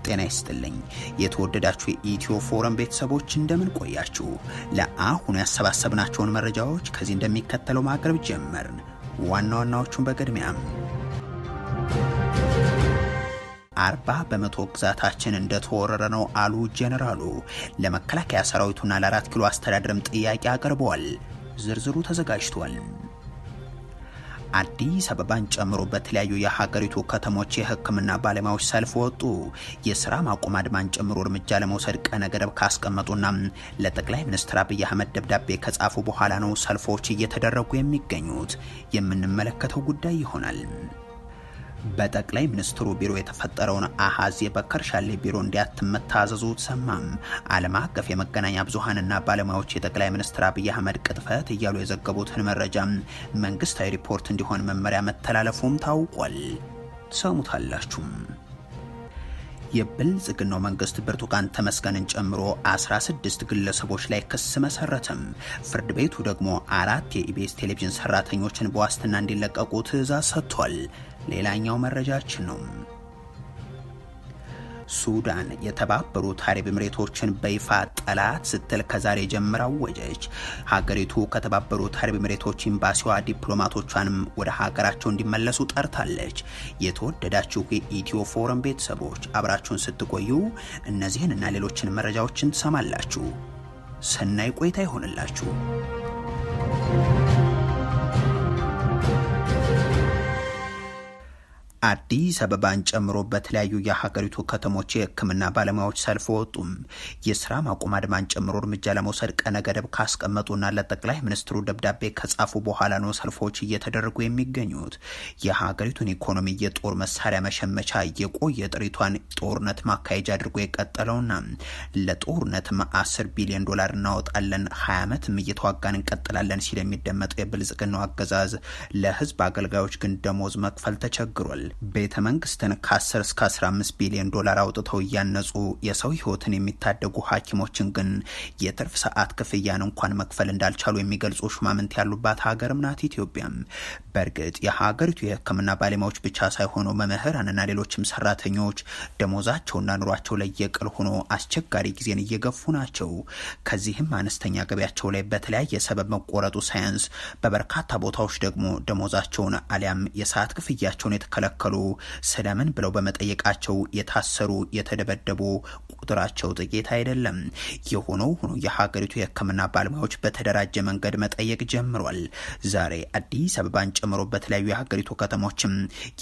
ጤና ይስጥልኝ የተወደዳችሁ የኢትዮ ፎረም ቤተሰቦች እንደምን ቆያችሁ? ለአሁኑ ያሰባሰብናቸውን መረጃዎች ከዚህ እንደሚከተለው ማቅረብ ጀመርን። ዋና ዋናዎቹን በቅድሚያም 40% ግዛታችን እንደተወረረ ነው አሉ ጄኔራሉ። ለመከላከያ ሰራዊቱና ለ4 ኪሎ አስተዳደርም ጥያቄ አቅርበዋል። ዝርዝሩ ተዘጋጅቷል። አዲስ አበባን ጨምሮ በተለያዩ የሀገሪቱ ከተሞች የሕክምና ባለሙያዎች ሰልፍ ወጡ። የሥራ ማቆም አድማን ጨምሮ እርምጃ ለመውሰድ ቀነ ገደብ ካስቀመጡና ለጠቅላይ ሚኒስትር አብይ አህመድ ደብዳቤ ከጻፉ በኋላ ነው ሰልፎች እየተደረጉ የሚገኙት። የምንመለከተው ጉዳይ ይሆናል። በጠቅላይ ሚኒስትሩ ቢሮ የተፈጠረውን አሃዝ የበከር ሻሌ ቢሮ እንዲያትም መታዘዙ ተሰማም። ዓለም አቀፍ የመገናኛ ብዙሃንና ባለሙያዎች የጠቅላይ ሚኒስትር አብይ አህመድ ቅጥፈት እያሉ የዘገቡትን መረጃ መንግስታዊ ሪፖርት እንዲሆን መመሪያ መተላለፉም ታውቋል። ሰሙታላችሁ። የብልጽግናው መንግስት ብርቱካን ተመስገንን ጨምሮ 16 ግለሰቦች ላይ ክስ መሰረተም። ፍርድ ቤቱ ደግሞ 4 የኢቢኤስ ቴሌቪዥን ሰራተኞችን በዋስትና እንዲለቀቁ ትዕዛዝ ሰጥቷል። ሌላኛው መረጃችን ነው። ሱዳን የተባበሩት አረብ ኤሚሬቶችን በይፋ ጠላት ስትል ከዛሬ ጀምራ አወጀች። ሀገሪቱ ከተባበሩት አረብ ኤሚሬቶች ኤምባሲዋ ዲፕሎማቶቿንም ወደ ሀገራቸው እንዲመለሱ ጠርታለች። የተወደዳችሁ የኢትዮ ፎረም ቤተሰቦች አብራችሁን ስትቆዩ እነዚህን እና ሌሎችን መረጃዎችን ትሰማላችሁ። ሰናይ ቆይታ ይሆንላችሁ። አዲስ አበባን ጨምሮ በተለያዩ የሀገሪቱ ከተሞች የሕክምና ባለሙያዎች ሰልፍ ወጡም። የሥራ ማቆም አድማን ጨምሮ እርምጃ ለመውሰድ ቀነ ገደብ ካስቀመጡና ለጠቅላይ ሚኒስትሩ ደብዳቤ ከጻፉ በኋላ ነው ሰልፎች እየተደረጉ የሚገኙት። የሀገሪቱን ኢኮኖሚ የጦር መሳሪያ መሸመቻ የቆየ ጥሪቷን ጦርነት ማካሄጃ አድርጎ የቀጠለውና ለጦርነትም 10 ቢሊዮን ዶላር እናወጣለን 20 ዓመትም እየተዋጋን እንቀጥላለን ሲል የሚደመጠው የብልጽግናው አገዛዝ ለህዝብ አገልጋዮች ግን ደሞዝ መክፈል ተቸግሯል። ቤተ መንግስትን ከ10 እስከ 15 ቢሊዮን ዶላር አውጥተው እያነጹ የሰው ህይወትን የሚታደጉ ሐኪሞችን ግን የትርፍ ሰዓት ክፍያን እንኳን መክፈል እንዳልቻሉ የሚገልጹ ሹማምንት ያሉባት ሀገርም ናት ኢትዮጵያም። በእርግጥ የሀገሪቱ የሕክምና ባለሙያዎች ብቻ ሳይሆኑ መምህራንና ሌሎችም ሰራተኞች ደሞዛቸውና ኑሯቸው ለየቅል ሆኖ አስቸጋሪ ጊዜን እየገፉ ናቸው። ከዚህም አነስተኛ ገቢያቸው ላይ በተለያየ ሰበብ መቆረጡ ሳያንስ በበርካታ ቦታዎች ደግሞ ደሞዛቸውን አሊያም የሰዓት ክፍያቸውን የተከለከሉ ስለምን ብለው በመጠየቃቸው የታሰሩ የተደበደቡ ቁጥራቸው ጥቂት አይደለም። የሆነው ሆኖ የሀገሪቱ የሕክምና ባለሙያዎች በተደራጀ መንገድ መጠየቅ ጀምሯል። ዛሬ አዲስ አበባን ጨምሮ በተለያዩ የሀገሪቱ ከተሞችም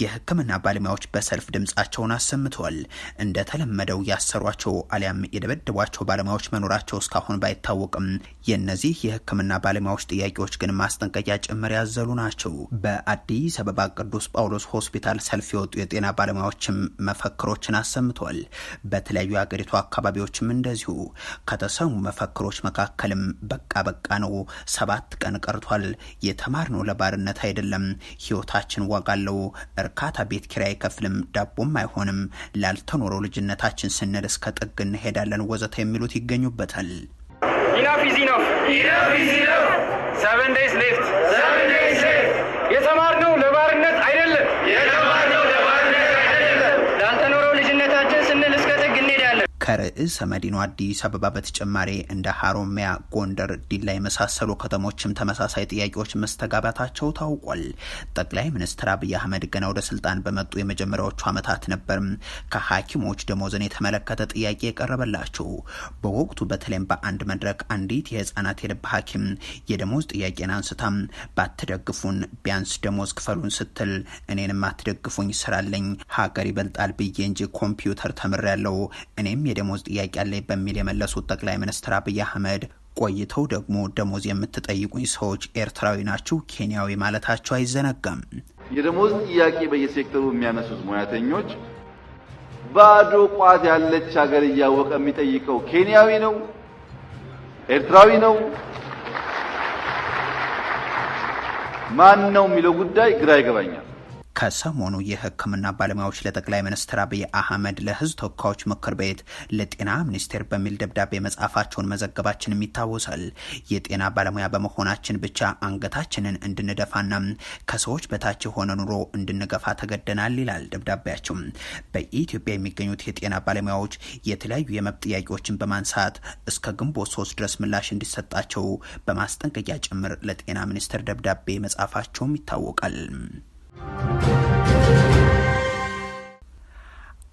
የሕክምና ባለሙያዎች በሰልፍ ድምጻቸውን አሰምተዋል። እንደተለመደው ያሰሯቸው አሊያም የደበደቧቸው ባለሙያዎች መኖራቸው እስካሁን ባይታወቅም የነዚህ የሕክምና ባለሙያዎች ጥያቄዎች ግን ማስጠንቀቂያ ጭምር ያዘሉ ናቸው። በአዲስ አበባ ቅዱስ ጳውሎስ ሆስፒታል ሰልፍ የወጡ የጤና ባለሙያዎችም መፈክሮችን አሰምተዋል። በተለያዩ የሀገሪቱ አካባቢዎችም እንደዚሁ ከተሰሙ መፈክሮች መካከልም በቃ በቃ ነው፣ 7 ቀን ቀርቷል፣ የተማርነው ለባርነት አይደለም፣ ህይወታችን ዋጋ አለው፣ እርካታ ቤት ኪራይ አይከፍልም፣ ዳቦም አይሆንም፣ ላልተኖረው ልጅነታችን ስንል እስከ ጥግ እንሄዳለን ወዘተ የሚሉት ይገኙበታል። Enough is enough. Enough is enough. 7 days left. 7 days left. የተማርነው ለባርነት አይደለም። የተማርነው ለባርነት አይደለም። ላልተኖረው ልጅነታችን ስንል እስከ ጥግ እንሄዳለን። ከርዕሰ መዲናው አዲስ አበባ በተጨማሪ እንደ ሀሮሚያ፣ ጎንደር፣ ዲላ የመሳሰሉ ከተሞችም ተመሳሳይ ጥያቄዎች መስተጋባታቸው ታውቋል። ጠቅላይ ሚኒስትር አብይ አህመድ ገና ወደ ስልጣን በመጡ የመጀመሪያዎቹ ዓመታት ነበር ከሐኪሞች ደሞዝን የተመለከተ ጥያቄ የቀረበላቸው። በወቅቱ በተለይም በአንድ መድረክ አንዲት የህፃናት የልብ ሐኪም የደሞዝ ጥያቄን አንስታም ባትደግፉን ቢያንስ ደሞዝ ክፈሉን ስትል እኔንም አትደግፉኝ ስራለኝ ሀገር ይበልጣል ብዬ እንጂ ኮምፒውተር ተምሬያለሁ እኔም የደሞዝ ጥያቄ አለኝ በሚል የመለሱት ጠቅላይ ሚኒስትር አብይ አህመድ ቆይተው ደግሞ ደሞዝ የምትጠይቁኝ ሰዎች ኤርትራዊ ናችሁ፣ ኬንያዊ ማለታቸው አይዘነጋም። የደሞዝ ጥያቄ በየሴክተሩ የሚያነሱት ሙያተኞች ባዶ ቋት ያለች ሀገር እያወቀ የሚጠይቀው ኬንያዊ ነው፣ ኤርትራዊ ነው፣ ማን ነው የሚለው ጉዳይ ግራ ይገባኛል። ከሰሞኑ የሕክምና ባለሙያዎች ለጠቅላይ ሚኒስትር አብይ አህመድ ለህዝብ ተወካዮች ምክር ቤት ለጤና ሚኒስቴር በሚል ደብዳቤ መጻፋቸውን መዘገባችንም ይታወሳል። የጤና ባለሙያ በመሆናችን ብቻ አንገታችንን እንድንደፋና ከሰዎች በታች የሆነ ኑሮ እንድንገፋ ተገደናል ይላል ደብዳቤያቸው። በኢትዮጵያ የሚገኙት የጤና ባለሙያዎች የተለያዩ የመብት ጥያቄዎችን በማንሳት እስከ ግንቦት 3 ድረስ ምላሽ እንዲሰጣቸው በማስጠንቀቂያ ጭምር ለጤና ሚኒስቴር ደብዳቤ መጻፋቸውም ይታወቃል።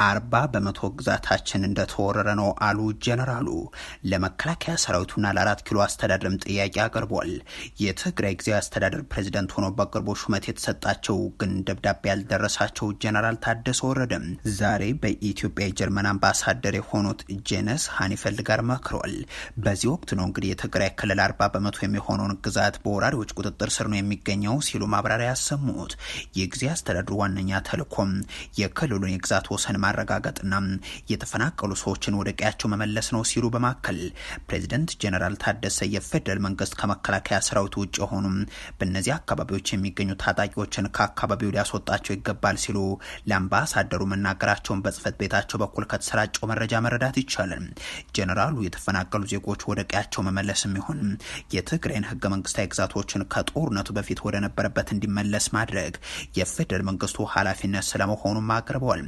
40% ግዛታችን እንደተወረረ ነው አሉ ጀነራሉ። ለመከላከያ ሰራዊቱና ለ4 ኪሎ አስተዳደርም ጥያቄ አቅርቧል። የትግራይ ጊዜያዊ አስተዳደር ፕሬዝዳንት ሆኖ በቅርቡ ሹመት የተሰጣቸው ግን ደብዳቤ ያልደረሳቸው ጀነራል ታደሰ ወረደ ዛሬ በኢትዮጵያ የጀርመን አምባሳደር የሆኑት ጄነስ ሃኒፈልድ ጋር መክረዋል። በዚህ ወቅት ነው እንግዲህ የትግራይ ክልል 40% የሚሆነውን ግዛት በወራሪዎች ቁጥጥር ስር ነው የሚገኘው ሲሉ ማብራሪያ ያሰሙት። የጊዜያዊ አስተዳደሩ ዋነኛ ተልዕኮም የክልሉን የግዛት ወሰን ማረጋገጥና የተፈናቀሉ ሰዎችን ወደ ቀያቸው መመለስ ነው ሲሉ በማከል ፕሬዚደንት ጀነራል ታደሰ የፌደራል መንግስት ከመከላከያ ሰራዊት ውጭ የሆኑ በእነዚህ አካባቢዎች የሚገኙ ታጣቂዎችን ከአካባቢው ሊያስወጣቸው ይገባል ሲሉ ለአምባሳደሩ መናገራቸውን በጽህፈት ቤታቸው በኩል ከተሰራጨው መረጃ መረዳት ይቻላል። ጀነራሉ የተፈናቀሉ ዜጎች ወደ ቀያቸው መመለስም ይሁን የትግራይን ህገ መንግስታዊ ግዛቶችን ከጦርነቱ በፊት ወደ ነበረበት እንዲመለስ ማድረግ የፌደራል መንግስቱ ኃላፊነት ስለመሆኑም አቅርበዋል።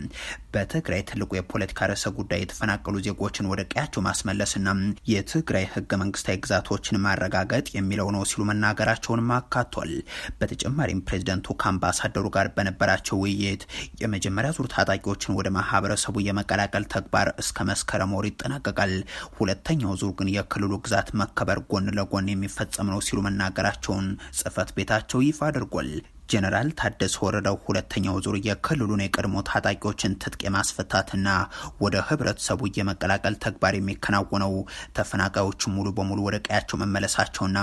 በትግራይ ትልቁ የፖለቲካ ርዕሰ ጉዳይ የተፈናቀሉ ዜጎችን ወደ ቀያቸው ማስመለስና የትግራይ ህገ መንግስታዊ ግዛቶችን ማረጋገጥ የሚለው ነው ሲሉ መናገራቸውንም አካቷል። በተጨማሪም ፕሬዝደንቱ ከአምባሳደሩ ጋር በነበራቸው ውይይት የመጀመሪያ ዙር ታጣቂዎችን ወደ ማህበረሰቡ የመቀላቀል ተግባር እስከ መስከረም ወር ይጠናቀቃል፣ ሁለተኛው ዙር ግን የክልሉ ግዛት መከበር ጎን ለጎን የሚፈጸም ነው ሲሉ መናገራቸውን ጽህፈት ቤታቸው ይፋ አድርጓል። ጀነራል ታደሰ ወረደው ሁለተኛው ዙር የክልሉን የቀድሞ ታጣቂዎችን ትጥቅ የማስፈታትና ወደ ህብረተሰቡ የመቀላቀል ተግባር የሚከናወነው ተፈናቃዮቹ ሙሉ በሙሉ ወደ ቀያቸው መመለሳቸውና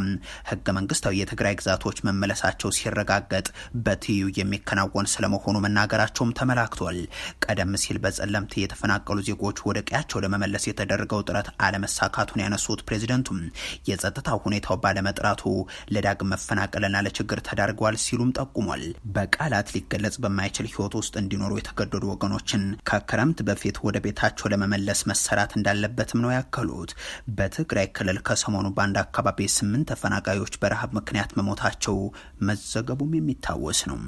ህገ መንግስታዊ የትግራይ ግዛቶች መመለሳቸው ሲረጋገጥ በትይዩ የሚከናወን ስለመሆኑ መናገራቸውም ተመላክቷል። ቀደም ሲል በጸለምት የተፈናቀሉ ዜጎች ወደ ቀያቸው ለመመለስ የተደረገው ጥረት አለመሳካቱን ያነሱት ፕሬዚደንቱም የጸጥታ ሁኔታው ባለመጥራቱ ለዳግም መፈናቀልና ለችግር ተዳርገዋል ሲሉም ጠቁሟል። በቃላት ሊገለጽ በማይችል ህይወት ውስጥ እንዲኖሩ የተገደዱ ወገኖችን ከክረምት በፊት ወደ ቤታቸው ለመመለስ መሰራት እንዳለበትም ነው ያከሉት። በትግራይ ክልል ከሰሞኑ በአንድ አካባቢ 8 ተፈናቃዮች በረሃብ ምክንያት መሞታቸው መዘገቡም የሚታወስ ነው።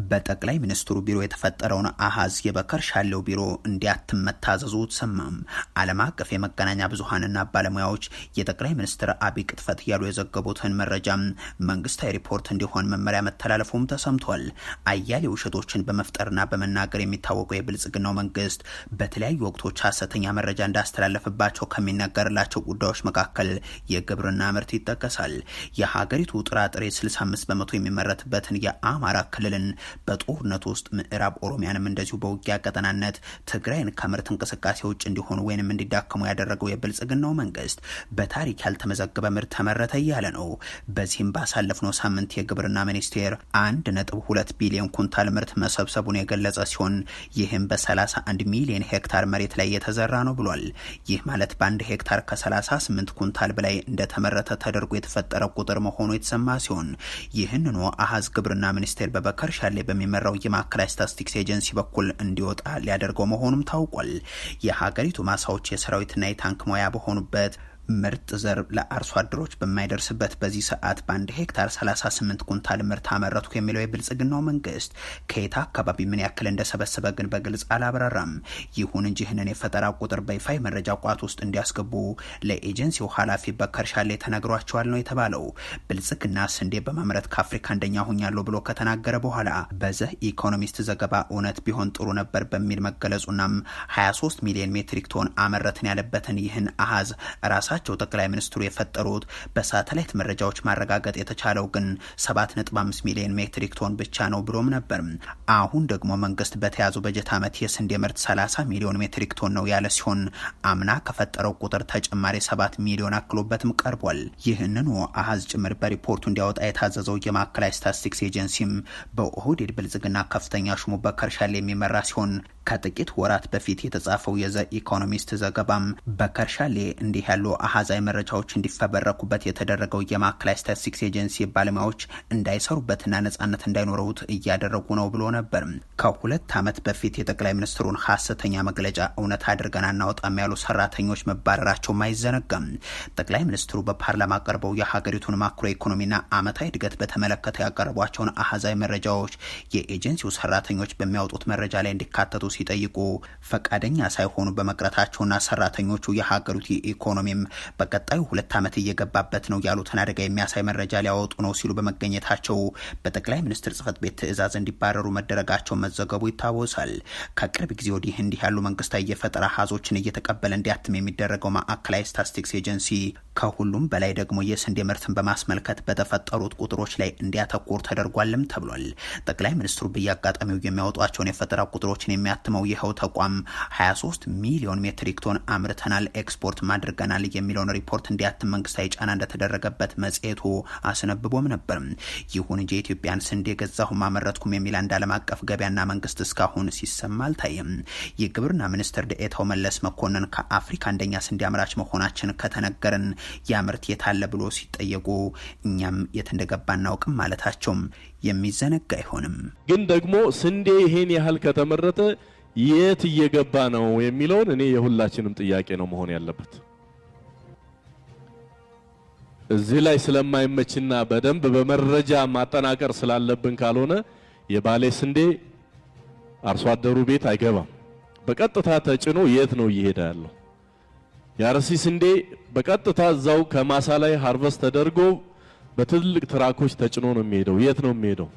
በጠቅላይ ሚኒስትሩ ቢሮ የተፈጠረውን አሃዝ የበከር ሻለው ቢሮ እንዲያትም መታዘዙ ተሰማም። ዓለም አቀፍ የመገናኛ ብዙሃንና ባለሙያዎች የጠቅላይ ሚኒስትር አብይ ቅጥፈት እያሉ የዘገቡትን መረጃ መንግስታዊ ሪፖርት እንዲሆን መመሪያ መተላለፉም ተሰምቷል። አያሌ ውሸቶችን በመፍጠርና በመናገር የሚታወቀው የብልጽግናው መንግስት በተለያዩ ወቅቶች ሀሰተኛ መረጃ እንዳስተላለፍባቸው ከሚነገርላቸው ጉዳዮች መካከል የግብርና ምርት ይጠቀሳል። የሀገሪቱ ጥራጥሬ 65% የሚመረትበትን የአማራ ክልልን በጦርነት ውስጥ ምዕራብ ኦሮሚያንም እንደዚሁ በውጊያ ቀጠናነት ትግራይን ከምርት እንቅስቃሴ ውጭ እንዲሆኑ ወይንም እንዲዳከሙ ያደረገው የብልጽግናው መንግስት በታሪክ ያልተመዘገበ ምርት ተመረተ እያለ ነው። በዚህም ባሳለፍነው ሳምንት የግብርና ሚኒስቴር 1.2 ቢሊዮን ኩንታል ምርት መሰብሰቡን የገለጸ ሲሆን ይህም በ31 ሚሊዮን ሄክታር መሬት ላይ የተዘራ ነው ብሏል። ይህ ማለት በአንድ ሄክታር ከ38 ኩንታል በላይ እንደተመረተ ተደርጎ የተፈጠረ ቁጥር መሆኑ የተሰማ ሲሆን ይህንኑ አሃዝ ግብርና ሚኒስቴር በበከር ሻሌ በሚመራው የማዕከላዊ ስታቲስቲክስ ኤጀንሲ በኩል እንዲወጣ ሊያደርገው መሆኑም ታውቋል። የሀገሪቱ ማሳዎች የሰራዊትና የታንክ ሙያ በሆኑበት ምርጥ ዘር ለአርሶ አደሮች በማይደርስበት በዚህ ሰዓት በአንድ ሄክታር 38 ኩንታል ምርት አመረትኩ የሚለው የብልጽግናው መንግስት ከየት አካባቢ ምን ያክል እንደሰበሰበ ግን በግልጽ አላብራራም። ይሁን እንጂ ይህንን የፈጠራ ቁጥር በይፋ መረጃ ቋት ውስጥ እንዲያስገቡ ለኤጀንሲው ኃላፊ በከር ሻሌ ተነግሯቸዋል ነው የተባለው። ብልጽግና ስንዴ በማምረት ከአፍሪካ አንደኛ ሆኛለሁ ብሎ ከተናገረ በኋላ በዘ ኢኮኖሚስት ዘገባ እውነት ቢሆን ጥሩ ነበር በሚል መገለጹናም 23 ሚሊዮን ሜትሪክ ቶን አመረትን ያለበትን ይህን አሃዝ ራሳ ጠቅላይ ሚኒስትሩ የፈጠሩት በሳተላይት መረጃዎች ማረጋገጥ የተቻለው ግን 7.5 ሚሊዮን ሜትሪክ ቶን ብቻ ነው ብሎም ነበር። አሁን ደግሞ መንግስት በተያዘው በጀት ዓመት የስንዴ ምርት 30 ሚሊዮን ሜትሪክ ቶን ነው ያለ ሲሆን አምና ከፈጠረው ቁጥር ተጨማሪ 7 ሚሊዮን አክሎበትም ቀርቧል። ይህንን አሃዝ ጭምር በሪፖርቱ እንዲያወጣ የታዘዘው የማዕከላዊ ስታቲስቲክስ ኤጀንሲም በኦህዴድ ብልጽግና ከፍተኛ ሹሙ በከር ሻሌ የሚመራ ሲሆን ከጥቂት ወራት በፊት የተጻፈው የዘ ኢኮኖሚስት ዘገባም በከርሻሌ እንዲህ ያሉ አሃዛዊ መረጃዎች እንዲፈበረኩበት የተደረገው የማዕከላዊ ስታቲስቲክስ ኤጀንሲ ባለሙያዎች እንዳይሰሩበትና ነጻነት እንዳይኖረውት እያደረጉ ነው ብሎ ነበር። ከሁለት ዓመት በፊት የጠቅላይ ሚኒስትሩን ሐሰተኛ መግለጫ እውነት አድርገን አናወጣም ያሉ ሰራተኞች መባረራቸውም አይዘነጋም። ጠቅላይ ሚኒስትሩ በፓርላማ ቀርበው የሀገሪቱን ማክሮ ኢኮኖሚና ዓመታዊ እድገት በተመለከተ ያቀረቧቸውን አሃዛዊ መረጃዎች የኤጀንሲው ሰራተኞች በሚያወጡት መረጃ ላይ እንዲካተቱ ሲጠይቁ ፈቃደኛ ሳይሆኑ በመቅረታቸውና ሰራተኞቹ የሀገሪቱ ኢኮኖሚም በቀጣዩ 2 ዓመት እየገባበት ነው ያሉትን አደጋ የሚያሳይ መረጃ ሊያወጡ ነው ሲሉ በመገኘታቸው በጠቅላይ ሚኒስትር ጽህፈት ቤት ትዕዛዝ እንዲባረሩ መደረጋቸው መዘገቡ ይታወሳል። ከቅርብ ጊዜ ወዲህ እንዲህ ያሉ መንግስታዊ የፈጠራ አሃዞችን እየተቀበለ እንዲያትም የሚደረገው ማዕከላዊ ስታቲስቲክስ ኤጀንሲ ከሁሉም በላይ ደግሞ የስንዴ ምርትን በማስመልከት በተፈጠሩት ቁጥሮች ላይ እንዲያተኩር ተደርጓልም ተብሏል። ጠቅላይ ሚኒስትሩ በየአጋጣሚው የሚያወጧቸውን የፈጠራ ቁጥሮችን የሚያትመው ይኸው ተቋም 23 ሚሊዮን ሜትሪክ ቶን አምርተናል፣ ኤክስፖርት ማድርገናል የሚለውን ሪፖርት እንዲያትም መንግስታዊ ጫና እንደተደረገበት መጽሔቱ አስነብቦም ነበር። ይሁን እንጂ የኢትዮጵያን ስንዴ ገዛሁም አመረትኩም የሚል አንድ ዓለም አቀፍ ገበያና መንግስት እስካሁን ሲሰማ አልታየም። የግብርና ሚኒስትር ደኤታው መለስ መኮንን ከአፍሪካ አንደኛ ስንዴ አምራች መሆናችን ከተነገረን ያምርት የታለ ብሎ ሲጠየቁ እኛም የት እንደገባ እናውቅም ማለታቸውም የሚዘነጋ አይሆንም። ግን ደግሞ ስንዴ ይሄን ያህል ከተመረተ የት እየገባ ነው የሚለውን እኔ የሁላችንም ጥያቄ ነው መሆን ያለበት። እዚህ ላይ ስለማይመችና በደንብ በመረጃ ማጠናቀር ስላለብን ካልሆነ የባሌ ስንዴ አርሶ አደሩ ቤት አይገባም። በቀጥታ ተጭኖ የት ነው እየሄደ ያለው? የአርሲ ስንዴ በቀጥታ እዛው ከማሳ ላይ ሃርቨስት ተደርጎ በትልቅ ትራኮች ተጭኖ ነው የሚሄደው። የት ነው የሚሄደው?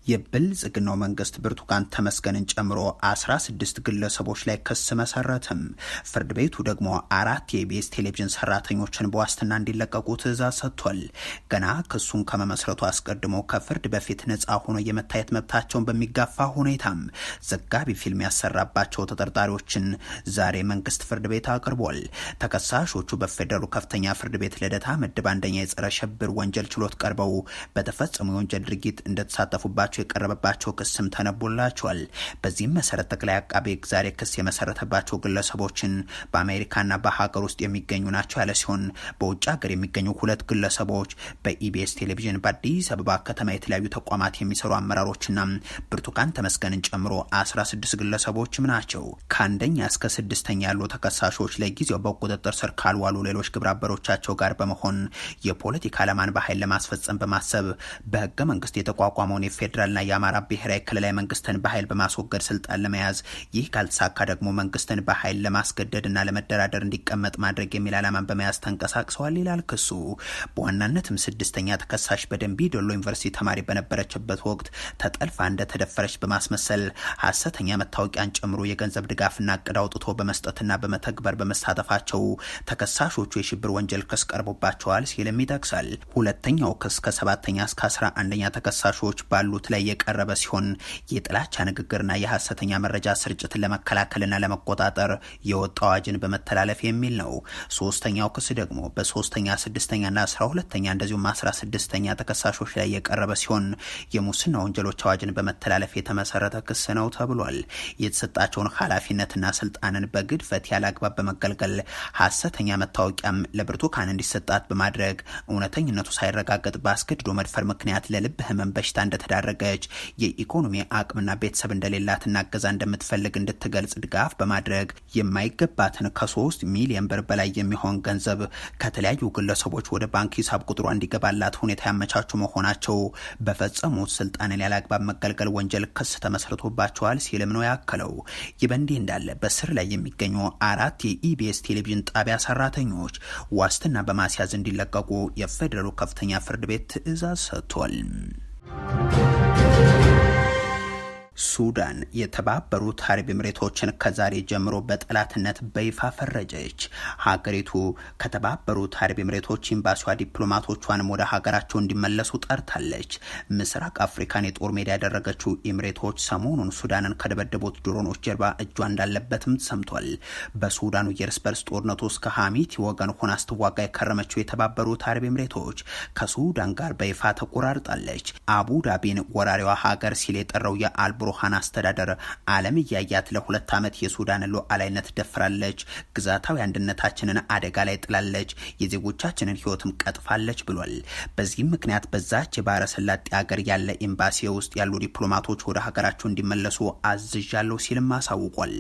የብልጽግናው መንግስት ብርቱካን ተመስገንን ጨምሮ 16 ግለሰቦች ላይ ክስ መሰረተም። ፍርድ ቤቱ ደግሞ 4 የኢቢኤስ ቴሌቪዥን ሰራተኞችን በዋስትና እንዲለቀቁ ትዕዛዝ ሰጥቷል። ገና ክሱን ከመመስረቱ አስቀድሞ ከፍርድ በፊት ነጻ ሆኖ የመታየት መብታቸውን በሚጋፋ ሁኔታም ዘጋቢ ፊልም ያሰራባቸው ተጠርጣሪዎችን ዛሬ መንግስት ፍርድ ቤት አቅርቧል። ተከሳሾቹ በፌደራሉ ከፍተኛ ፍርድ ቤት ልደታ ምድብ አንደኛ የጸረ ሽብር ወንጀል ችሎት ቀርበው በተፈጸሙ የወንጀል ድርጊት እንደተሳተፉባቸው የቀረበባቸው ክስም ተነቦላቸዋል። በዚህም መሰረት ጠቅላይ አቃቤ ሕግ ዛሬ ክስ የመሰረተባቸው ግለሰቦችን በአሜሪካና በሀገር ውስጥ የሚገኙ ናቸው ያለ ሲሆን በውጭ ሀገር የሚገኙ 2 ግለሰቦች በኢቢኤስ ቴሌቪዥን በአዲስ አበባ ከተማ የተለያዩ ተቋማት የሚሰሩ አመራሮችና ብርቱካን ተመስገንን ጨምሮ 16 ግለሰቦችም ናቸው። ከአንደኛ እስከ 6ኛ ያሉ ተከሳሾች ለጊዜው በቁጥጥር ስር ካልዋሉ ሌሎች ግብረ አበሮቻቸው ጋር በመሆን የፖለቲካ ዓላማን በኃይል ለማስፈጸም በማሰብ በህገ መንግስት የተቋቋመውን የፌዴራልና የአማራ ብሔራዊ ክልላዊ መንግስትን በኃይል በማስወገድ ስልጣን ለመያዝ ይህ ካልተሳካ ደግሞ መንግስትን በኃይል ለማስገደድና ለመደራደር እንዲቀመጥ ማድረግ የሚል ዓላማን በመያዝ ተንቀሳቅሰዋል ይላል ክሱ። በዋናነትም 6ኛ ተከሳሽ በደንቢ ዶሎ ዩኒቨርሲቲ ተማሪ በነበረችበት ወቅት ተጠልፋ እንደተደፈረች በማስመሰል ሐሰተኛ መታወቂያን ጨምሮ የገንዘብ ድጋፍና እቅድ አውጥቶ በመስጠትና በመተግበር በመሳተፋቸው ተከሳሾቹ የሽብር ወንጀል ክስ ቀርቦባቸዋል ሲልም ይጠቅሳል። ሁለተኛው ክስ ከ7ኛ እስከ 11ኛ ተከሳሾች ባሉት ላይ የቀረበ ሲሆን የጥላቻ ንግግርና የሐሰተኛ መረጃ ስርጭትን ለመከላከልና ለመቆጣጠር የወጣ አዋጅን በመተላለፍ የሚል ነው። ሶስተኛው ክስ ደግሞ በ3ኛ፣ 6ኛና 12ኛ እንደዚሁም 16ኛ ተከሳሾች ላይ የቀረበ ሲሆን የሙስና ወንጀሎች አዋጅን በመተላለፍ የተመሰረተ ክስ ነው ተብሏል። የተሰጣቸውን ኃላፊነትና ስልጣንን በግድፈት ያለ አግባብ በመገልገል ሐሰተኛ መታወቂያም ለብርቱካን እንዲሰጣት በማድረግ እውነተኝነቱ ሳይረጋገጥ በአስገድዶ መድፈር ምክንያት ለልብ ህመም በሽታ እንደተዳረገች የኢኮኖሚ አቅምና ቤተሰብ እንደሌላትና እገዛ እንደምትፈልግ እንድትገልጽ ድጋፍ በማድረግ የማይገባትን ከ3 ሚሊዮን ብር በላይ የሚሆን ገንዘብ ከተለያዩ ግለሰቦች ወደ ባንክ ሂሳብ ቁጥሯ እንዲገባላት ሁኔታ ያመቻቹ መሆናቸው በፈጸሙት ስልጣንን ያለአግባብ መገልገል ወንጀል ክስ ተመስርቶባቸዋል ሲልም ነው ያከለው። ይህ በእንዲህ እንዳለ በስር ላይ የሚገኙ 4 የኢቢኤስ ቴሌቪዥን ጣቢያ ሰራተኞች ዋስትና በማስያዝ እንዲለቀቁ የፌዴራሉ ከፍተኛ ፍርድ ቤት ትዕዛዝ ሰጥቷል። ሱዳን የተባበሩት አረብ ኤምሬቶችን ከዛሬ ጀምሮ በጠላትነት በይፋ ፈረጀች። ሀገሪቱ ከተባበሩት አረብ ኤምሬቶች ኤምባሲዋ ዲፕሎማቶቿንም ወደ ሀገራቸው እንዲመለሱ ጠርታለች። ምስራቅ አፍሪካን የጦር ሜዳ ያደረገችው ኤምሬቶች ሰሞኑን ሱዳንን ከደበደቡት ድሮኖች ጀርባ እጇ እንዳለበትም ሰምቷል። በሱዳኑ የእርስ በርስ ጦርነቱ እስከ ሀሚቲ ወገን ሆና ስትዋጋ የከረመችው የተባበሩት አረብ ኤምሬቶች ከሱዳን ጋር በይፋ ተቆራርጣለች። አቡዳቢን ወራሪዋ ሀገር ሲል የጠራው የአልቡርሃን አስተዳደር ዓለም እያያት ለ2 ዓመት የሱዳን ሉዓላዊነት ደፍራለች፣ ግዛታዊ አንድነታችንን አደጋ ላይ ጥላለች፣ የዜጎቻችንን ህይወትም ቀጥፋለች ብሏል። በዚህም ምክንያት በዛች የባህረ ሰላጤ ሀገር ያለ ኤምባሲ ውስጥ ያሉ ዲፕሎማቶች ወደ ሀገራቸው እንዲመለሱ አዝዣለሁ ሲልም አሳውቋል።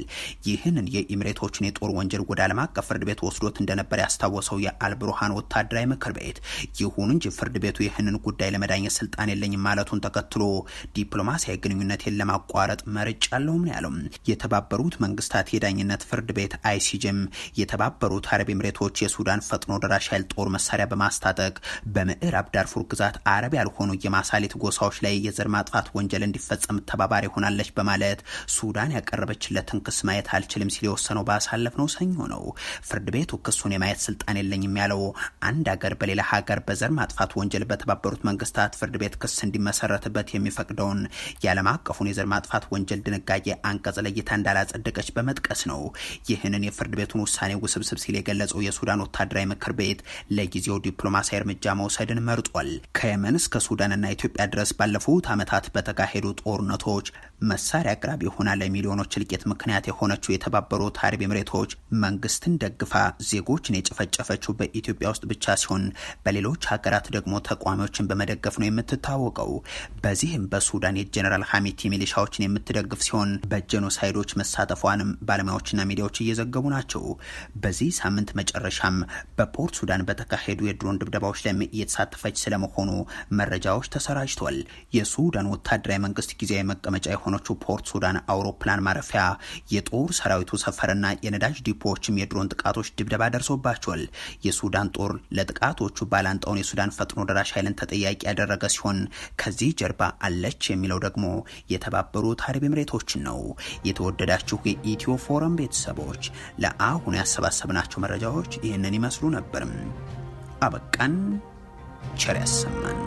ይህንን የኤምሬቶችን የጦር ወንጀል ወደ ዓለም አቀፍ ፍርድ ቤት ወስዶት እንደነበር ያስታወሰው የአልቡርሃን ወታደራዊ ምክር ቤት ይሁን እንጂ ፍርድ ቤቱ ይህንን ጉዳይ ለመዳኘት ስልጣን የለኝም ማለቱን ተከትሎ ዲፕሎማሲያዊ ግንኙነትን ለማቋረጥ መርጫለሁ ነው ያለው። የተባበሩት መንግስታት የዳኝነት ፍርድ ቤት አይሲጄም የተባበሩት አረብ ኤምሬቶች የሱዳን ፈጥኖ ደራሽ ኃይል ጦር መሳሪያ በማስታጠቅ በምዕራብ ዳርፉር ግዛት አረብ ያልሆኑ የማሳሊት ጎሳዎች ላይ የዘር ማጥፋት ወንጀል እንዲፈጸም ተባባሪ ሆናለች በማለት ሱዳን ያቀረበችለትን ክስ ማየት አልችልም ሲል የወሰነው ባሳለፍነው ሰኞ ነው። ፍርድ ቤቱ ክሱን የማየት ስልጣን የለኝም ያለው አንድ ሀገር በሌላ ሀገር በዘር ማጥፋት ወንጀል በተባበሩት መንግስታት ፍርድ ቤት ክስ እንዲመሰረትበት የሚፈቅደውን የዓለም አቀፉን የዘር ማጥፋት ወንጀል ድንጋጌ አንቀጽ ለይታ እንዳላጸደቀች በመጥቀስ ነው። ይህንን የፍርድ ቤቱን ውሳኔ ውስብስብ ሲል የገለጸው የሱዳን ወታደራዊ ምክር ቤት ለጊዜው ዲፕሎማሲያዊ እርምጃ መውሰድን መርጧል። ከየመን እስከ ሱዳንና ኢትዮጵያ ድረስ ባለፉት ዓመታት በተካሄዱ ጦርነቶች መሳሪያ አቅራቢ ሆና ለሚሊዮኖች እልቂት ምክንያት የሆነችው የተባበሩት አረብ ኤምሬቶች መንግስትን ደግፋ ዜጎችን የጨፈጨፈችው በኢትዮጵያ ውስጥ ብቻ ሲሆን በሌሎች ሀገራት ደግሞ ተቋሚዎችን በመደገፍ ነው የምትታወቀው። በዚህም በሱዳን የጀነራል ሀሚቲ ሚሊሻዎችን የምትደግፍ ሲሆን በጄኖሳይዶች መሳተፏንም ባለሙያዎችና ሚዲያዎች እየዘገቡ ናቸው። በዚህ ሳምንት መጨረሻም በፖርት ሱዳን በተካሄዱ የድሮን ድብደባዎች ላይ እየተሳተፈች ስለመሆኑ መረጃዎች ተሰራጭተዋል። የሱዳን ወታደራዊ መንግስት ጊዜያዊ መቀመጫ የሆነችው ፖርት ሱዳን አውሮፕላን ማረፊያ፣ የጦር ሰራዊቱ ሰፈርና የነዳጅ ዲፖዎችም የድሮን ጥቃቶች ድብደባ ደርሶባቸዋል። የሱዳን ጦር ለጥቃቶቹ ባላንጣውን የሱዳን ፈጥኖ ደራሽ ኃይልን ተጠያቂ ያደረገ ሲሆን ከዚህ ጀርባ አለች የሚለው ደግሞ የተባበሩት አረብ ኤምሬቶችን ነው። የተወደዳችሁ የኢትዮ ፎረም ቤተሰቦች ለአሁን ያሰባሰብናቸው መረጃዎች ይህንን ይመስሉ ነበርም። አበቃን። ቸር ያሰማን።